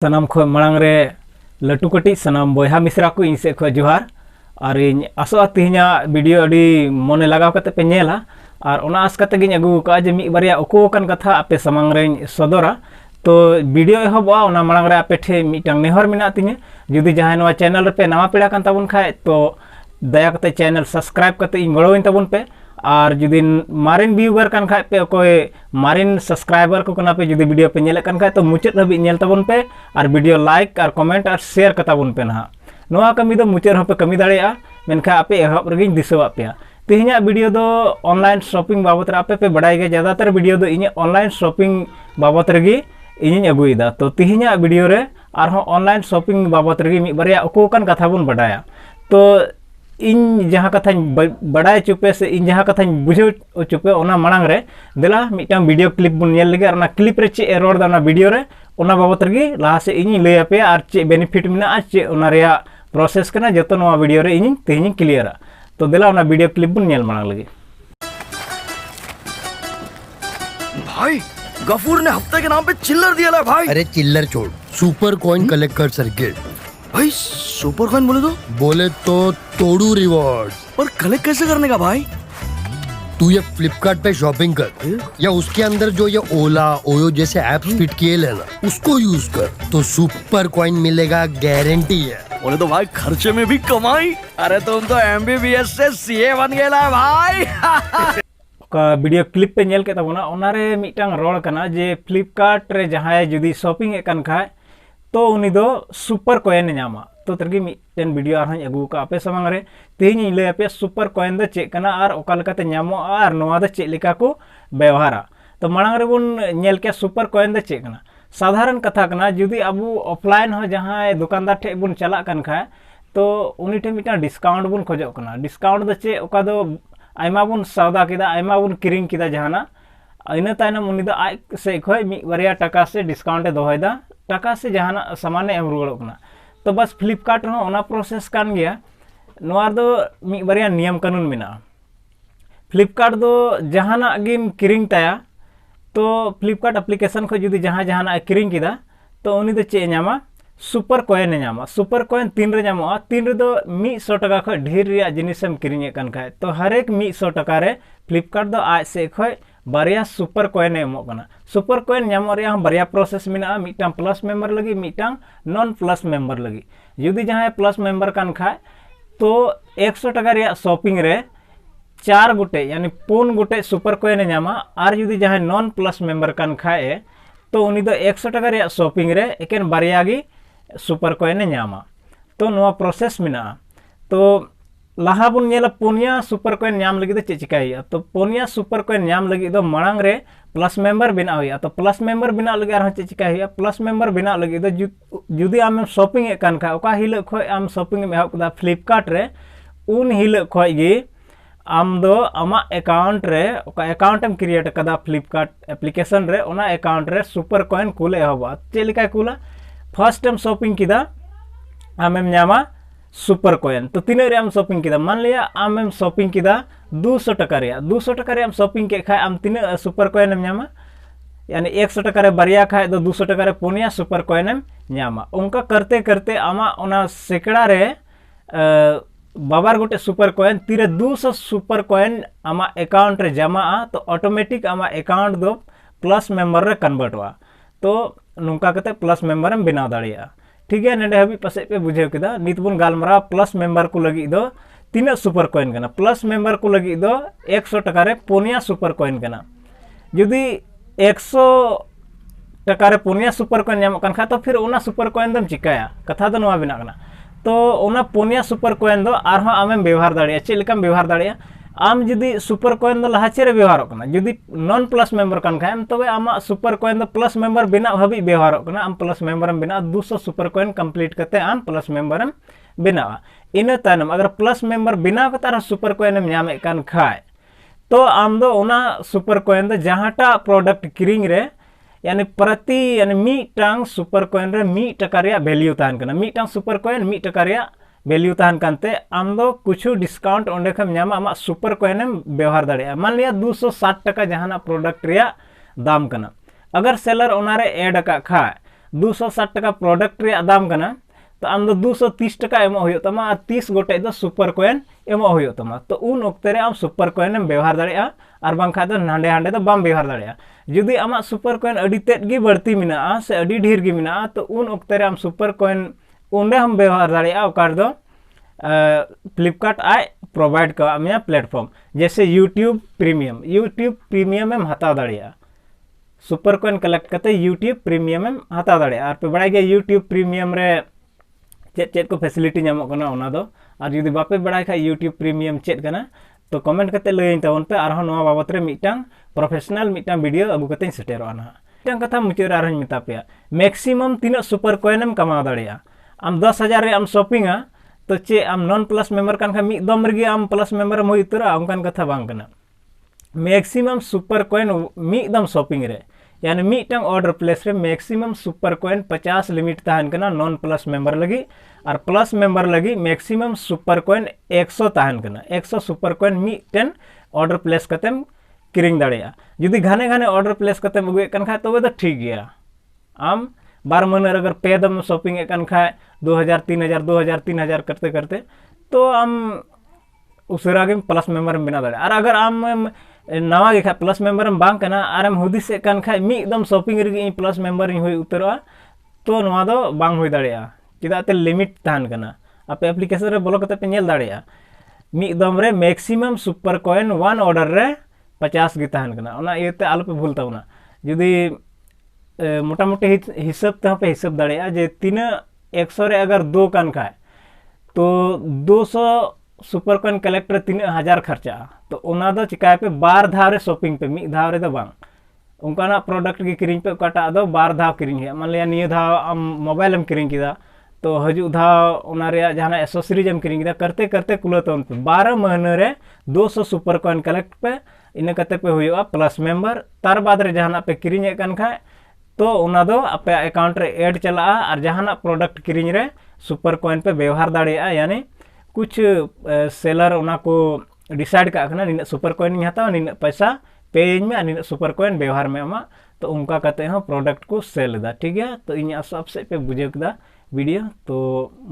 सनाम खो मांग रे लटू कटी सनाम बयहा मिश्रा को इन से खो जोहार और इन आसो तिहिना वीडियो अडी मने लगाव कते पे नेला और ओना आस कते गिन अगु का जे मी बारिया ओको कन कथा आपे समांग रे सदरा तो वीडियो एहबा ओना मांग रे आपे ठे मिटंग नेहर मिना तिने जुदी जहां नवा चैनल रे पे नवा पेड़ा कन ताबुन खाय तो दया कते चैनल सब्सक्राइब कते इन गड़ोइन ताबुन पे और जुदी मारिन व्यूअर कन खाय पे कोई मारिन सब्सक्राइबर को कना पे जुदी वीडियो पे नेले कन खाय तो मुचाद हबी नेल ताबुन पे और वीडियो लाइक और कमेंट और शेयर कताबुन पे ना नवा कमी दो मुचाद हो पे कमी दाड़ेया मेनखा आपे एहब रेगिन दिसवा पे तिहिना वीडियो दो ऑनलाइन शॉपिंग बाबत आपे पे बड़ाई गे ज्यादातर वीडियो दो इन ऑनलाइन शॉपिंग बाबत रेगी इन अगुईदा तो तिहिना वीडियो रे आरहो ऑनलाइन शॉपिंग बाबत रेगी मी बारिया ओको कन कथा बुन बड़ाया तो इन जहाँ कथा बड़ाई चुपे से इन जहाँ कथा बुझे चुपे ओना मांग रे देला मिटन वीडियो क्लिप बुन नेल लगे और क्लिप रे चे रोड दा वीडियो रे ओना बाबत रे लाहा से इन लैया पे और चे बेनिफिट मिना चे ओना रेया प्रोसेस करना जतो नवा वीडियो रे इन तेहिं क्लियरा तो देला ओना वीडियो क्लिप बुन नेल मांग लगे। भाई गफूर ने हफ्ते के नाम पे चिल्लर दिया ला भाई। अरे चिल्लर छोड़, सुपर कॉइन कलेक्ट कर सर्किट। भाई सुपर कॉइन बोले तो तोड़ू रिवॉर्ड। पर कलेक्ट कैसे करने का भाई? तू ये फ्लिपकार्ट पे शॉपिंग कर या उसके अंदर जो ये ओला ओयो जैसे ऐप्स फिट किए लेना उसको यूज कर तो सुपर कॉइन मिलेगा, गारंटी है। बोले तो भाई खर्चे में भी कमाई। अरे तुम तो MBBS से CA बन गए ला भाई। का वीडियो क्लिप पे नेल के तबना ओनारे मिटंग रोड कना जे फ्लिपकार्ट रे जहां जुदी शॉपिंग एकन खाय तो उनी दो सुपर कॉइन नामा तो तरगी मिटन वीडियो आर अगू का आपे समंग रे तेहिं ले आपे सुपर कॉइन द चेक कना और ओका लकाते नामो और नोआ द चेक लेका को व्यवहारा तो मांग रे बुन नेल के सुपर कॉइन द चेक कना साधारण कथा कना जुदी अबू ऑफलाइन हो जहां दुकानदार ठे बुन चला कन खाय तो उनी ठे मिटन डिस्काउंट बुन खोजो कना डिस्काउंट द चे ओका दो आयमा बुन सौदा किदा आयमा बुन किरिंग किदा जहाना इन तायनम उनी दो आय से खोय मी बारिया टका से डिस्काउंट दोहयदा टका से जहाना सामान एम रुगड़ो कना तो बस फ्लिपकार्ट हो ओना प्रोसेस कान गया नोआ दो मी बारिया नियम कानून मिना फ्लिपकार्ट दो जहाना गिम किरिंग ताया तो फ्लिपकार्ट एप्लीकेशन को जुदी जहाना किरिंग किदा तो उनी दो चे नामा सुपर कॉइन नामा सुपर कॉइन तीन रे नामा तीन रे दो 100 टका खो ढेर रिया जिनिसम किरिंग कन खाय तो हर एक 100 टका रे फ्लिपकार्ट दो आज से खोय बारिया सुपर कॉइन एमो कना सुपर कॉइन नामो रे बारिया प्रोसेस मिना मिटांग प्लस मेंबर लगी मिटांग नॉन प्लस मेंबर लगी जुदी जहां प्लस मेंबर कन खाय तो 100 टका रिया शॉपिंग रे 4 गोटे यानी 4 गोटे सुपर कॉइन नामा और जुदी जहां नॉन प्लस मेंबर कन खाय तो उनी दो 100 टका रिया शॉपिंग रे एकेन बारिया गी सुपर कॉइन नामा तो नोआ प्रोसेस मिना तो लाहा बुन नेला पुनिया सुपर कॉइन नाम लगी चे चिकाई तो पुनिया सुपर कॉइन नाम लगी दो मांग रे प्लस मेंबर बिना हुआ तो प्लस मेंबर बिना लगे आर चे चिकाई प्लस मेंबर बिना लगी दो जुदी आम शॉपिंग कान खा ओका हिल खो आम शॉपिंग में एहब फ्लिपकार्ट रे उन हिल खो गी आम दो आमा अकाउंट रे ओका अकाउंट एम क्रिएट कदा फ्लिपकार्ट एप्लीकेशन रे ओना अकाउंट रे सुपर कॉइन कूल एहबा चे लिका कूला फर्स्ट टाइम शॉपिंग किदा आमेम नामा सुपर कॉइन तो तीन रे आम शॉपिंग किदा मान लिया आमेम शॉपिंग किदा 200 टका रे 200 टका रे आम शॉपिंग के खाय आम तीन सुपर कॉइन एम नामा यानी 100 टका रे बारिया खाय तो 200 टका रे पुनिया सुपर कॉइन एम नामा उनका करते करते आमा ओना सेकड़ा रे बाबार गोटे सुपर कॉइन तीरे 200 सुपर कॉइन आमा अकाउंट रे जमा तो ऑटोमेटिक आमा अकाउंट दो प्लस मेंबर रे कन्वर्ट हुआ तो नुका कते प्लस मेंबर एम बनाव दाड़िया ठीक है नेडे हबी पसे पे बुझेव किदा नित बुन गालमरा प्लस मेंबर को लगी दो तीन सुपर कॉइन कना प्लस मेंबर को लगी दो 100 टका रे पुनिया सुपर कॉइन कना जुदी 100 टका रे पुनिया सुपर कॉइन नाम कन खा तो फिर ओना सुपर कॉइन दम चिकाया कथा दो नवा बिना कना तो ओना पुनिया सुपर कॉइन दो आरहो आमेम व्यवहार दाड़िया चे लेकाम व्यवहार दाड़िया आम जुदी सुपर कॉइन दो लहाचे रे व्यवहार कना जुदी नॉन प्लस मेंबर कन खाम तबे आमा सुपर कॉइन दो प्लस मेंबर बिना हबी व्यवहार कना आम प्लस मेंबर बिना 200 सुपर कॉइन कंप्लीट करते आम प्लस मेंबर बिना इन तानम अगर प्लस मेंबर बिना कतार सुपर कॉइन नामे कन खाय तो आम दो ओना सुपर कॉइन दो जहांटा प्रोडक्ट किरिंग रे यानी प्रति यानी मिटांग सुपर कॉइन रे 1 टका रिया वैल्यू तान कना मिटांग सुपर कॉइन 1 टका रिया वैल्यू तहन कानते आम दो कुछ डिस्काउंट ओंडे खम नामा आमा सुपर कॉइन एम व्यवहार दाड़िया मान लिया 260 टका जहाना प्रोडक्ट रिया दाम कना अगर सेलर ओनारे ऐड का खाय 260 टका प्रोडक्ट रे दाम कना तो आम दो 230 टका एमो हुयो तमा और 30 गोटे दो सुपर कॉइन एमो हुयो तमा तो उन ओक्ते रे आम सुपर कॉइन एम व्यवहार दाड़ेया और बांखा दो हांडे हांडे दो बाम व्यवहार दाड़ेया जुदी आमा सुपर कॉइन अडी तेद गी बढ़ती मिना से अडी ढेर गी मिना तो उन ओक्ते रे आम सुपर कॉइन उंडे हम व्यवहार दाड़ेया ओकार दो फ्लिपकार्ट आय प्रोवाइड का मेया प्लेटफॉर्म जैसे यूट्यूब प्रीमियम एम हताव दाड़ेया सुपर कॉइन कलेक्ट करते यूट्यूब प्रीमियम एम हताव दाड़ेया और पे बड़ाई गया यूट्यूब प्रीमियम रे चेक चेक को फैसिलिटी नामोग कना ओना दो और जुदी बापे बड़ाई खा यूट्यूब प्रीमियम चेक कना तो कमेंट करते लई तबन पे आरहो नोआ बाबत रे मिटांग प्रोफेशनल मिटांग वीडियो अगु करते सेटेरोआ ना मिटांग कथा मुचाद आरहों मिता पेया मैक्सिमम तीना सुपर कॉइन एम कमाव दाड़ेया आम 10,000 रे आम शॉपिंगा तो चे आम नॉन प्लस मेंबर कान खा मिद दम रेगे आम प्लस मेंबर हो उतरा उनकान कथा बांग कना मैक्सिमम सुपर कॉइन मिदम शॉपिंग रे यानी मिटांग ऑर्डर प्लेस रे मैक्सिमम सुपर कॉइन 50 लिमिट तहन कना नॉन प्लस मेंबर लगी और प्लस मेंबर लगी मैक्सिमम सुपर कॉइन 100 तहन कना 100 super coin मिटेन order place कतेम किरिंग दाड़ेया जुदी घाने घाने order place कतेम अगुए कन खा तबे तो ठीक गया आम 12 महीने अगर पे दम शॉपिंग कन खा 2000 3000 2000 3000 करते करते तो आम उसरा के प्लस मेंबर में बना दाड़े और अगर आम नवा गे खा प्लस मेंबर में बांग कना आर एम हुदिस कन खा मिदम शॉपिंग रे प्लस मेंबर हुई उतरवा तो नवा दो बांग हुई दाड़ेया चेदा ते लिमिट तहन कना आपे एप्लीकेशन रे बोलो कते पे नेल दाड़ेया मिदम रे maximum super coin one order रे 50 गे तहन कना ओना इते आलो पे भूल ताउना जुदी मोटा मोटी हिसाब ते पे हिसाब दाड़ेया जे तीना 100 रे अगर 2 कान खा तो 200 सुपर कॉइन कलेक्टर 3000 खर्चा तो ओना दो चिकाय पे बार धाव रे शॉपिंग पे मिद धाव रे दो बांग उनकाना प्रोडक्ट की किरिंग पे काटा दो बार धाव किरिंग है मान लिया निये धाव आम मोबाइल एम किरिंग किदा तो हजू धाव ओना रे जहां एसेसरीज एम किरिंग किदा करते करते कुलतोन पे 12 महीने रे 200 सुपर कॉइन कलेक्ट पे इन कते पे हुआ प्लस मेंबर तार बाद रे जहां पे किरिंग कन खा तो ओना दो आपे अकाउंट रे ऐड चला और जहां प्रोडक्ट किरिंग रे सुपर कॉइन पे व्यवहार दाड़ेया यानी कुछ सेलर ओना को डिसाइड का निन सुपर कॉइन हताव निन पैसा पे में निन सुपर कॉइन व्यवहार में अमा तो उनका कते हो प्रोडक्ट को सेल दा ठीक है तो इन सबसे पे बुझे कदा वीडियो तो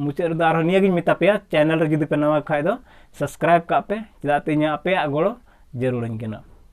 मुचाद रे आरो निया गिन मिता पेया चैनल रे जुदी पे नवा खाय दो सब्सक्राइब का पे चेदा ते इन आपे गड़ो जरूर कना।